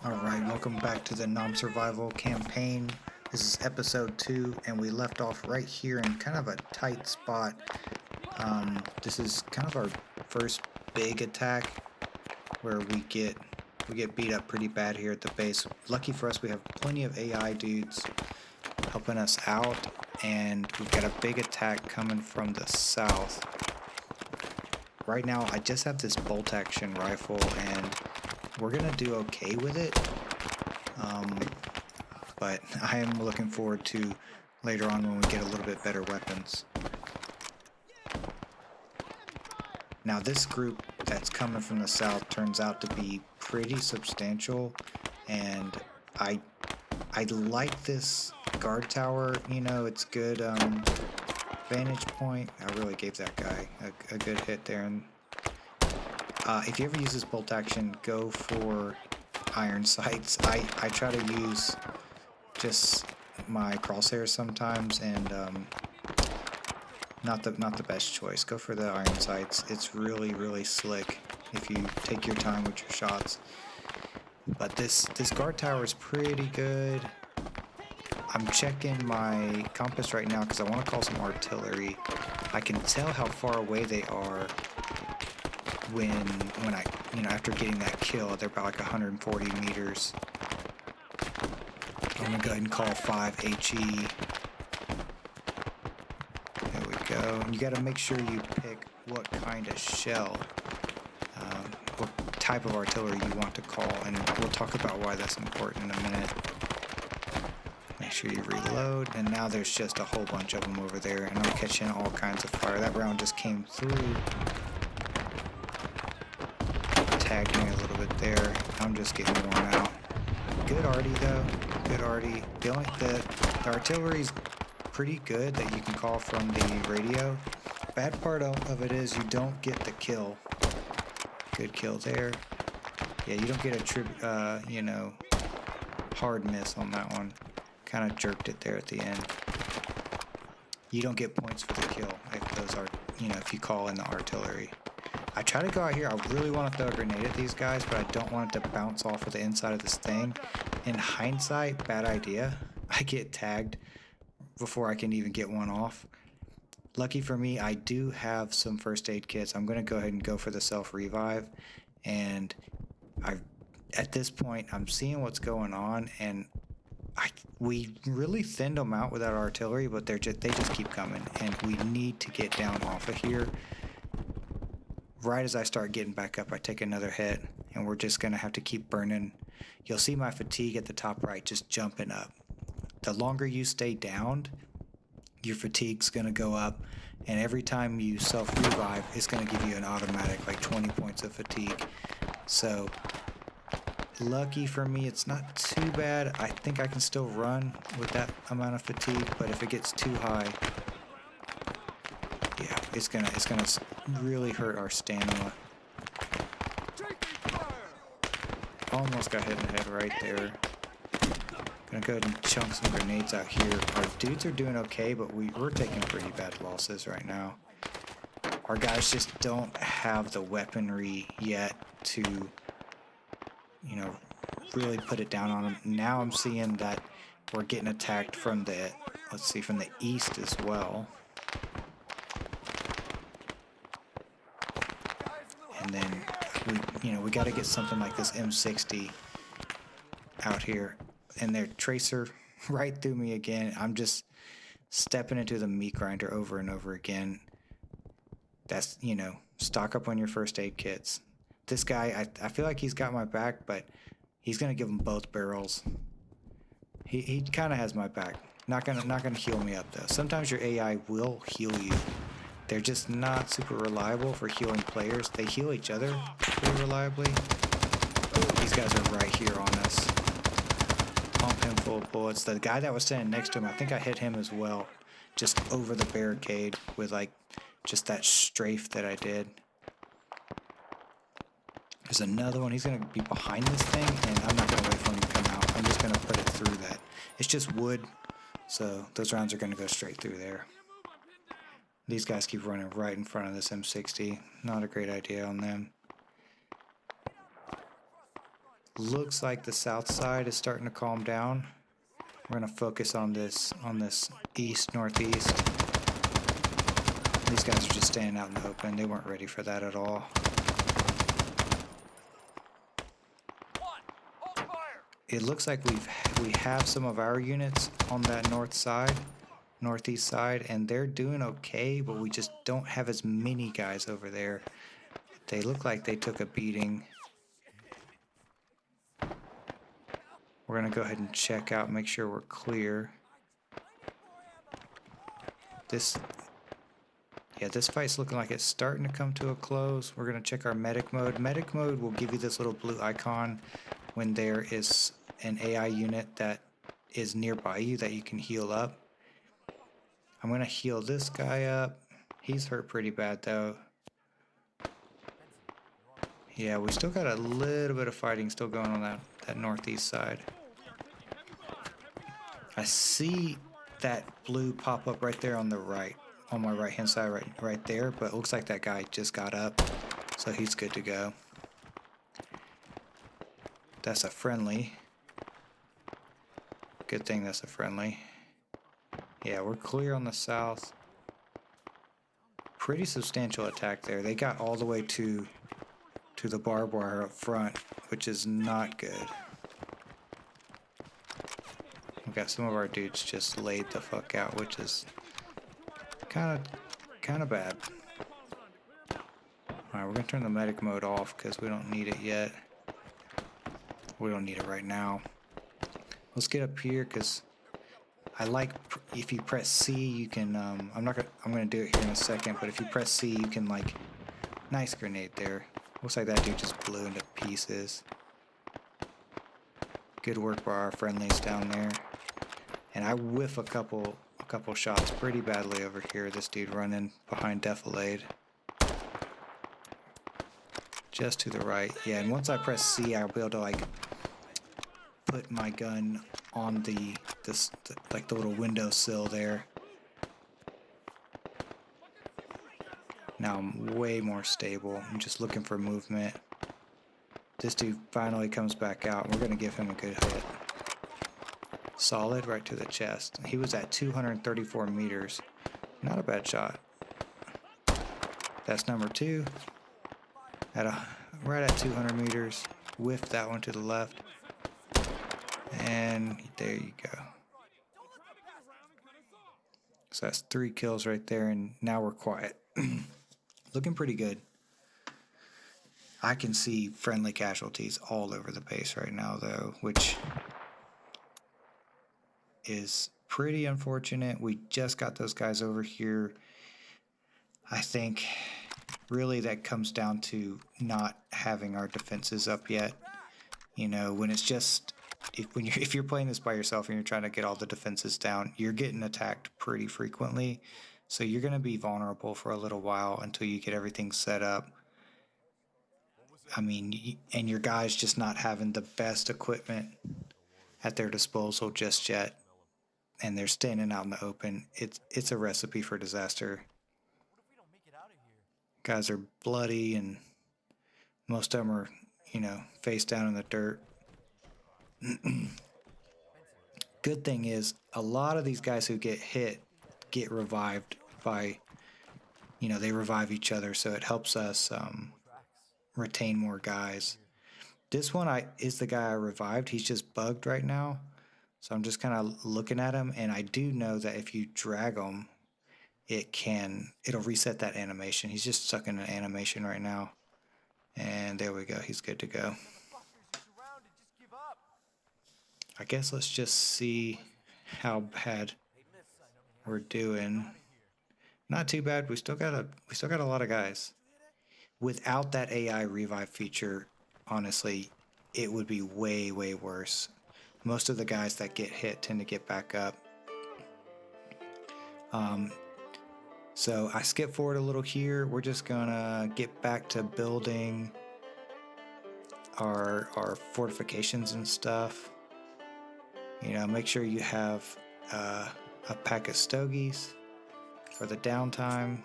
Alright, welcome back to the Survival Campaign. This is episode 2, and we left off right here in kind of a tight spot. This is kind of our first big attack where we get beat up pretty bad here at the base. Lucky for us, we have plenty of AI dudes helping us out, and we've got a big attack coming from the south. Right now, I just have this bolt action rifle, and we're gonna do okay with it, but I am looking forward to later on when we get a little bit better weapons. Now this group that's coming from the south turns out to be pretty substantial, and I like this guard tower. You know, it's good vantage point. I really gave that guy a good hit there. And if you ever use this bolt action, go for iron sights. I try to use just my crosshairs sometimes, and not the best choice. Go for the iron sights. It's really slick if you take your time with your shots. But this guard tower is pretty good. I'm checking my compass right now because I want to call some artillery. I can tell how far away they are when I, after getting that kill. They're about like 140 meters. I'm gonna go ahead and call 5 HE. There we go. And you gotta make sure you pick what kind of shell, what type of artillery you want to call, and we'll talk about why that's important in a minute. Make sure you reload, and now there's just a whole bunch of them over there, and I'm catching all kinds of fire. That round just came through. Tagged me a little bit there. I'm just getting worn out. Good arty though. Good arty. The artillery's pretty good that you can call from the radio. Bad part of it is you don't get the kill. Good kill there. Yeah, you don't get a hard miss on that one. Kind of jerked it there at the end. You don't get points for the kill if those are, if you call in the artillery. I try to go out here. I really want to throw a grenade at these guys, but I don't want it to bounce off of the inside of this thing. In hindsight, bad idea. I get tagged before I can even get one off. Lucky for me, I do have some first aid kits. I'm going to go ahead and go for the self-revive. And at this point, I'm seeing what's going on, and we really thinned them out with that artillery, but they just keep coming, and we need to get down off of here. Right as I start getting back up, I take another hit, and we're just gonna have to keep burning. You'll see my fatigue at the top right just jumping up. The longer you stay downed, your fatigue's gonna go up, and every time you self-revive, it's gonna give you an automatic like 20 points of fatigue. So lucky for me, it's not too bad. I think I can still run with that amount of fatigue, but if it gets too high, yeah, it's gonna really hurt our stamina. Almost got hit in the head right there. Gonna go ahead and chunk some grenades out here. Our dudes are doing okay, but we're taking pretty bad losses right now. Our guys just don't have the weaponry yet to, really put it down on them. Now I'm seeing that we're getting attacked from the east as well. And then we got to get something like this M60 out here. And their tracer right through me again. I'm just stepping into the meat grinder over and over again. That's, stock up on your first aid kits. This guy, I feel like he's got my back, but he's gonna give him both barrels. He kind of has my back. Not gonna heal me up though. Sometimes your AI will heal you. They're just not super reliable for healing players. They heal each other pretty reliably. These guys are right here on us. Pump him full of bullets. The guy that was standing next to him, I think I hit him as well. Just over the barricade with just that strafe that I did. There's another one. He's going to be behind this thing, and I'm not going to wait for him to come out. I'm just going to put it through that. It's just wood, so those rounds are going to go straight through there. These guys keep running right in front of this M60. Not a great idea on them. Looks like the south side is starting to calm down. We're gonna focus on this east northeast. These guys are just standing out in the open. They weren't ready for that at all. It looks like we have some of our units on that northeast side, and they're doing okay, but we just don't have as many guys over there. They look like they took a beating. We're gonna go ahead and check out, make sure we're clear. This fight's looking like it's starting to come to a close. We're gonna check our medic mode. Medic mode will give you this little blue icon when there is an AI unit that is nearby you that you can heal up. I'm gonna heal this guy up. He's hurt pretty bad though. Yeah, we still got a little bit of fighting still going on that northeast side. I see that blue pop up right there on the right, on my right hand side, right there, but it looks like that guy just got up, so he's good to go. That's a friendly. Good thing that's a friendly. Yeah, we're clear on the south. Pretty substantial attack there. They got all the way to the barbed wire up front, which is not good. We got some of our dudes just laid the fuck out, which is kind of bad. Alright, we're gonna turn the medic mode off because we don't need it yet. We don't need it right now. Let's get up here because I like if you press C, you can. I'm gonna do it here in a second, but if you press C, you can like. Nice grenade there. Looks like that dude just blew into pieces. Good work by our friendlies down there. And I whiff a couple shots pretty badly over here. This dude running behind Defilade. Just to the right. Yeah, and once I press C, I'll be able to like put my gun on the little windowsill there. Now I'm way more stable. I'm just looking for movement. This dude finally comes back out. We're gonna give him a good hit. Solid right to the chest. He was at 234 meters. Not a bad shot. That's number 2. Right at 200 meters. Whiffed that one to the left. And there you go. So that's 3 kills right there, and now we're quiet. Looking pretty good. I can see friendly casualties all over the base right now, though, which is pretty unfortunate. We just got those guys over here. I think really that comes down to not having our defenses up yet. You know, when it's just if you're playing this by yourself and you're trying to get all the defenses down, you're getting attacked pretty frequently. So you're going to be vulnerable for a little while until you get everything set up. I mean, and your guys just not having the best equipment at their disposal just yet, and they're standing out in the open. It's a recipe for disaster. Guys are bloody, and most of them are, you know, face down in the dirt. Good thing is, a lot of these guys who get hit get revived by, you know, they revive each other, so it helps us retain more guys. This one is the guy I revived. He's just bugged right now, so I'm just kind of looking at him, and I do know that if you drag him, it'll reset that animation. He's just stuck in an animation right now, and there we go. He's good to go. I guess let's just see how bad we're doing. Not too bad. We still got a lot of guys. Without that AI revive feature, honestly, it would be way, way worse. Most of the guys that get hit tend to get back up. So I skip forward a little here. We're just gonna get back to building our fortifications and stuff. You know, make sure you have a pack of stogies for the downtime.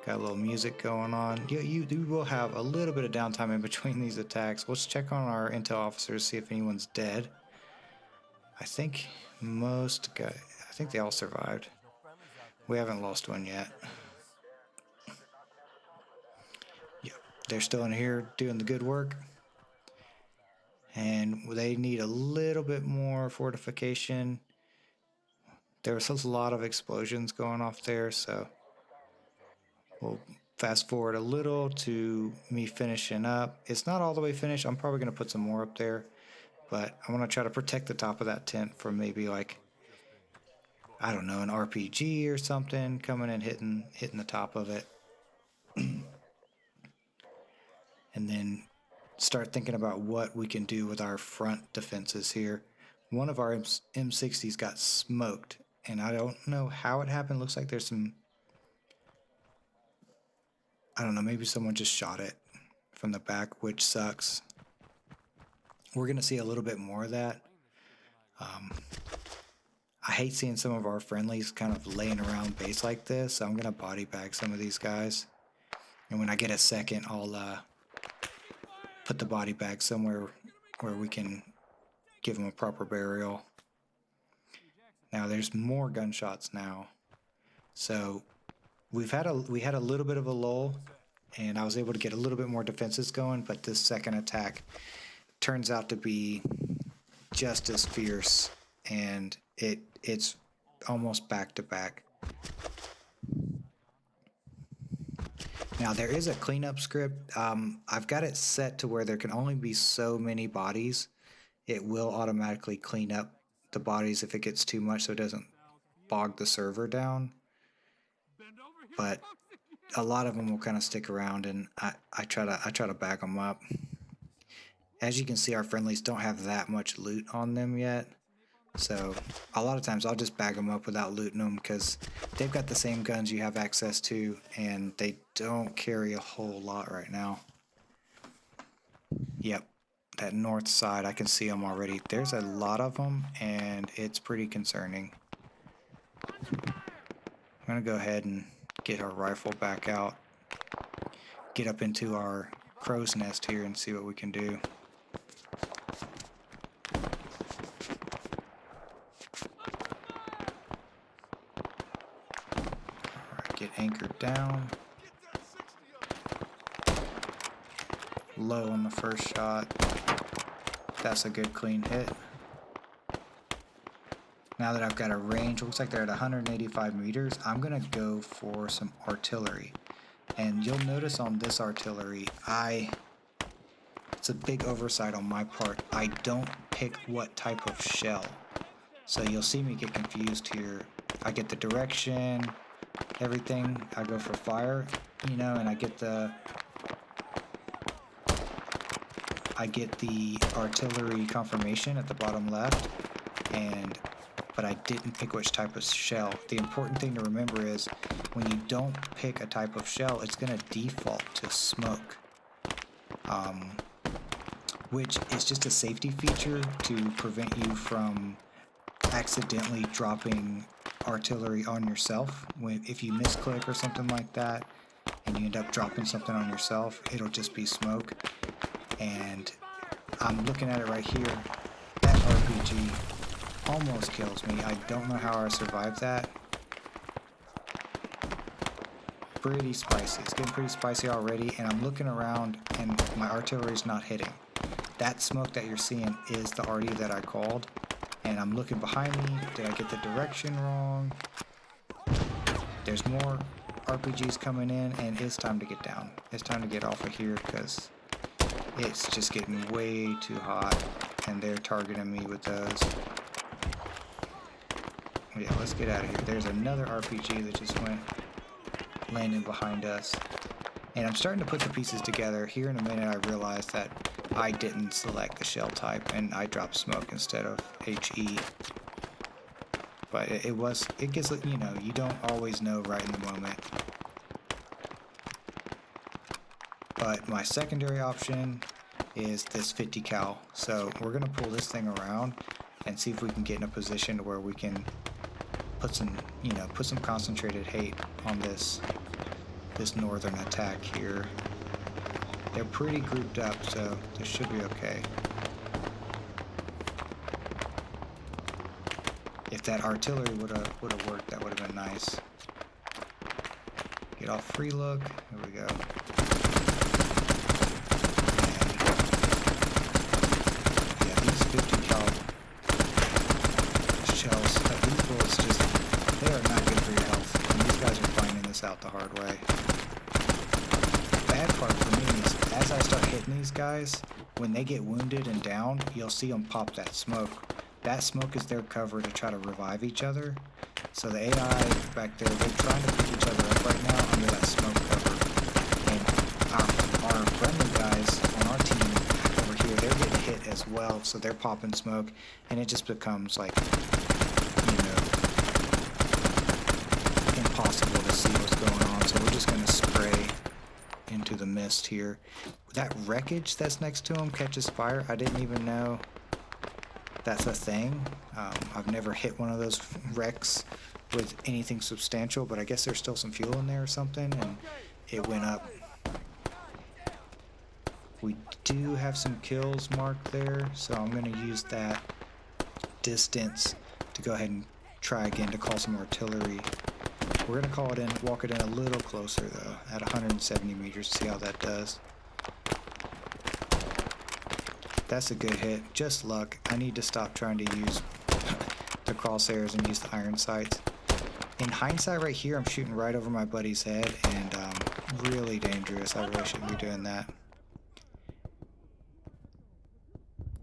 Got a little music going on. You will have a little bit of downtime in between these attacks. Let's check on our intel officers, see if anyone's dead. I think I think they all survived. We haven't lost one yet. Yep, they're still in here doing the good work. And they need a little bit more fortification. There was a lot of explosions going off there, so we'll fast forward a little to me finishing up. It's not all the way finished. I'm probably going to put some more up there, but I want to try to protect the top of that tent from maybe like, I don't know, an RPG or something coming and hitting the top of it. And then start thinking about what we can do with our front defenses here. One of our M60s got smoked, and I don't know how it happened. Looks like there's some, I don't know, maybe someone just shot it from the back, which sucks. We're going to see a little bit more of that. I hate seeing some of our friendlies kind of laying around base like this, so I'm going to body bag some of these guys. And when I get a second, I'll put the body bag somewhere where we can give them a proper burial. Now there's more gunshots now. So we had a little bit of a lull, and I was able to get a little bit more defenses going, but this second attack turns out to be just as fierce, and it's almost back to back. Now there is a cleanup script. I've got it set to where there can only be so many bodies. It will automatically clean up the bodies if it gets too much, so it doesn't bog the server down. But a lot of them will kind of stick around, and I try to back them up. As you can see, our friendlies don't have that much loot on them yet. So a lot of times I'll just bag them up without looting them because they've got the same guns you have access to, and they don't carry a whole lot right now. Yep, that north side, I can see them already. There's a lot of them, and it's pretty concerning. I'm going to go ahead and get our rifle back out, get up into our crow's nest here and see what we can do. Get anchored down. Low on the first shot. That's a good clean hit. Now that I've got a range, looks like they're at 185 meters, I'm gonna go for some artillery. And you'll notice on this artillery, it's a big oversight on my part. I don't pick what type of shell. So you'll see me get confused here. I get the direction, everything, I go for fire, and I get the artillery confirmation at the bottom left, but I didn't pick which type of shell. The important thing to remember is when you don't pick a type of shell, it's going to default to smoke, which is just a safety feature to prevent you from accidentally dropping artillery on yourself. If you misclick or something like that and you end up dropping something on yourself, it'll just be smoke. And I'm looking at it right here. That RPG almost kills me. I don't know how I survived that. Pretty spicy. It's getting pretty spicy already, and I'm looking around and my artillery's not hitting. That smoke that you're seeing is the arty that I called. And I'm looking behind me. Did I get the direction wrong? There's more RPGs coming in, and it's time to get down. It's time to get off of here because it's just getting way too hot, and they're targeting me with those. Yeah, let's get out of here. There's another RPG that just went landing behind us. And I'm starting to put the pieces together. Here in a minute I realized that I didn't select the shell type and I dropped smoke instead of HE. But it gets, you don't always know right in the moment. But my secondary option is this 50 cal. So we're gonna pull this thing around and see if we can get in a position where we can put some concentrated hate on this this northern attack here. They're pretty grouped up, so this should be okay. If that artillery would have worked, that would have been nice. Get off free look. Here we go. And yeah, these 50 cal shells, these bullets just, they are not good for your health. And these guys are finding this out the hard way. The bad part for me is as I start hitting these guys, when they get wounded and down, you'll see them pop that smoke. That smoke is their cover to try to revive each other. So the AI back there, they're trying to pick each other up right now under that smoke cover. And our friendly guys on our team over here, they're getting hit as well. So they're popping smoke, and it just becomes like, you know, impossible to see what's going on. So we're just going to spray into the mist here. That wreckage that's next to him catches fire. I didn't even know that's a thing. I've never hit one of those wrecks with anything substantial, but I guess there's still some fuel in there or something, and it went up. We do have some kills marked there, so I'm going to use that distance to go ahead and try again to call some artillery. We're going to call it in, walk it in a little closer though, at 170 meters, see how that does. That's a good hit. Just luck. I need to stop trying to use the crosshairs and use the iron sights. In hindsight right here, I'm shooting right over my buddy's head, and really dangerous. I really shouldn't be doing that.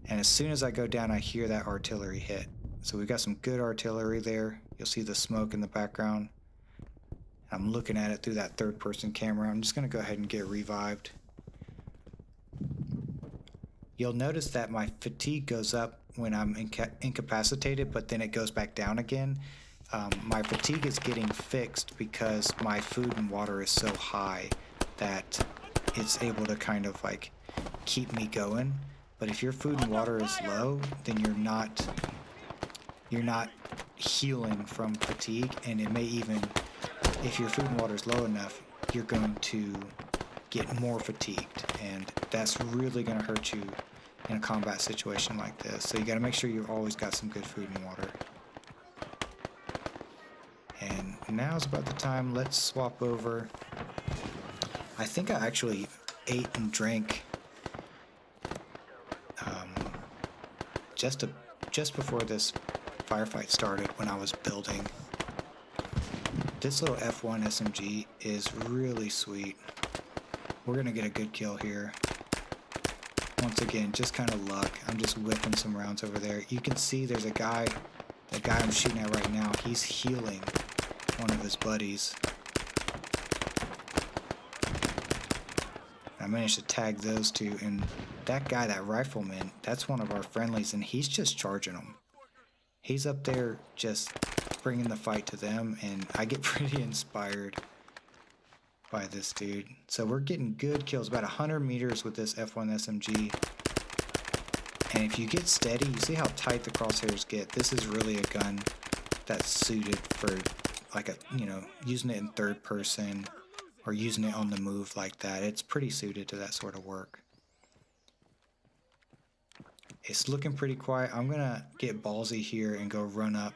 And as soon as I go down, I hear that artillery hit. So we've got some good artillery there. You'll see the smoke in the background. I'm looking at it through that third-person camera. I'm just going to go ahead and get revived. You'll notice that my fatigue goes up when I'm incapacitated, but then it goes back down again. My fatigue is getting fixed because my food and water is so high that it's able to kind of like keep me going. But if your food and water is low, then you're not healing from fatigue, and it may even, if your food and water is low enough, you're going to get more fatigued, and that's really going to hurt you in a combat situation like this. So you got to make sure you've always got some good food and water. And now's about the time. Let's swap over. I think I actually ate and drank just before this firefight started when I was building. This little F1 SMG is really sweet. We're gonna get a good kill here. Once again, just kind of luck. I'm just whipping some rounds over there. You can see there's a guy, the guy I'm shooting at right now, he's healing one of his buddies. I managed to tag those two, and that guy, that rifleman, that's one of our friendlies, and he's just charging them. He's up there just bringing the fight to them, and I get pretty inspired by this dude. So we're getting good kills, about 100 meters with this F1 SMG. And if you get steady, you see how tight the crosshairs get. This is really a gun that's suited for like a, you know, using it in third person or using it on the move like that. It's pretty suited to that sort of work. It's looking pretty quiet. I'm gonna get ballsy here and go run up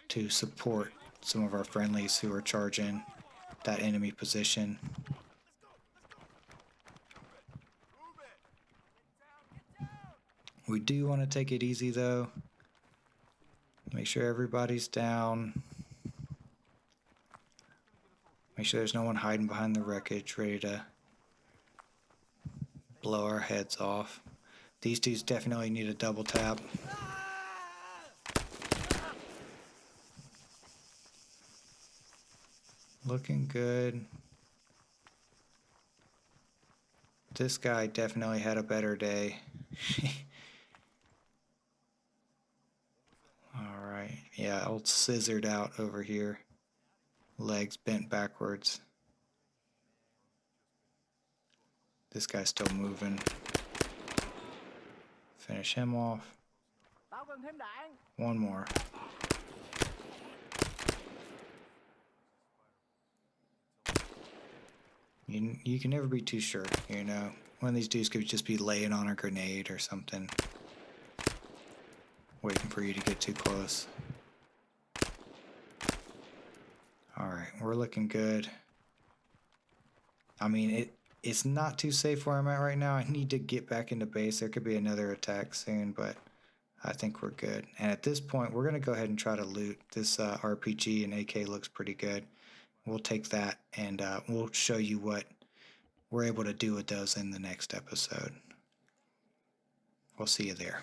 to support some of our friendlies who are charging that enemy position. We do want to take it easy though. Make sure everybody's down. Make sure there's no one hiding behind the wreckage ready to blow our heads off. These dudes definitely need a double tap. Looking good. This guy definitely had a better day. Alright, yeah, old scissored out over here. Legs bent backwards. This guy's still moving. Finish him off. One more. You can never be too sure, you know. One of these dudes could just be laying on a grenade or something, waiting for you to get too close. Alright, we're looking good. I mean, it's not too safe where I'm at right now. I need to get back into base. There could be another attack soon, but I think we're good. And at this point, we're going to go ahead and try to loot. This RPG and AK looks pretty good. We'll take that, and we'll show you what we're able to do with those in the next episode. We'll see you there.